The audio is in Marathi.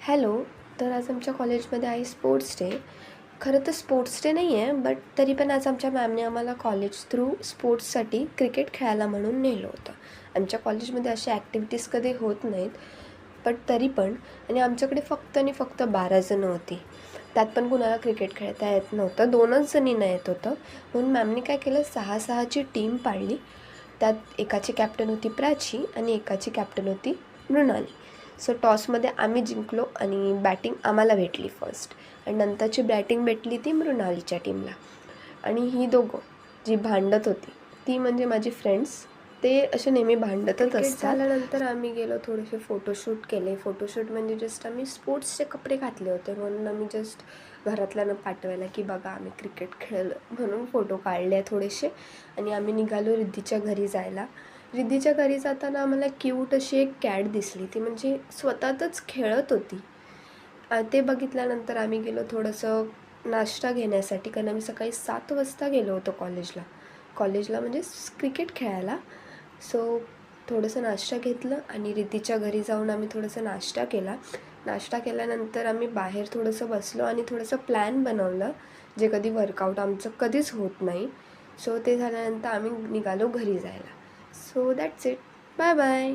हॅलो. तर आज आमच्या कॉलेजमध्ये आहे स्पोर्ट्स डे. खरं तर स्पोर्ट्स डे नाही आहे, बट तरी पण आज आमच्या मॅमने आम्हाला कॉलेज थ्रू स्पोर्ट्ससाठी क्रिकेट खेळायला म्हणून नेलं होतं. आमच्या कॉलेजमध्ये अशा ॲक्टिव्हिटीज कधी होत नाहीत, बट तरी पण. आणि आमच्याकडे फक्त आणि फक्त 12 जणं होती. त्यात पण कुणाला क्रिकेट खेळता येत नव्हतं, 2च जणींना येत होतं. म्हणून मॅमने काय केलं, 6-6ची टीम पाडली. त्यात एकाची कॅप्टन होती प्राची आणि एकाची कॅप्टन होती मृणाली. सो टॉसमध्ये आम्ही जिंकलो आणि बॅटिंग आम्हाला भेटली फर्स्ट, आणि नंतरची बॅटिंग भेटली ती मृणालीच्या टीमला. आणि ही दोघं जी भांडत होती ती म्हणजे माझी फ्रेंड्स. ते असे नेहमी भांडतच असतात. झाल्यानंतर आम्ही गेलो, थोडेसे फोटोशूट केले. फोटोशूट म्हणजे जस्ट आम्ही स्पोर्ट्सचे कपडे घातले होते, म्हणून आम्ही जस्ट घरातल्यानं पाठवायला की बघा आम्ही क्रिकेट खेळलं म्हणून फोटो काढले थोडेसे. आणि आम्ही निघालो रिद्धीच्या घरी जायला. रिद्धीच्या घरी जाताना आम्हाला क्यूट अशी एक कॅट दिसली. ती म्हणजे स्वतःतच खेळत होती. ते बघितल्यानंतर आम्ही गेलो थोडंसं नाश्ता घेण्यासाठी, कारण आम्ही सकाळी 7 वाजता गेलो होतो कॉलेजला म्हणजे क्रिकेट खेळायला. सो थोडंसं नाश्ता घेतलं आणि रिद्धीच्या घरी जाऊन आम्ही थोडंसं नाश्ता केला. नाश्ता केल्यानंतर आम्ही बाहेर थोडंसं बसलो आणि थोडंसं प्लॅन बनवलं, जे कधी वर्कआउट आमचं कधीच होत नाही. सो ते झाल्यानंतर आम्ही निघालो घरी जायला. So that's it. Bye bye.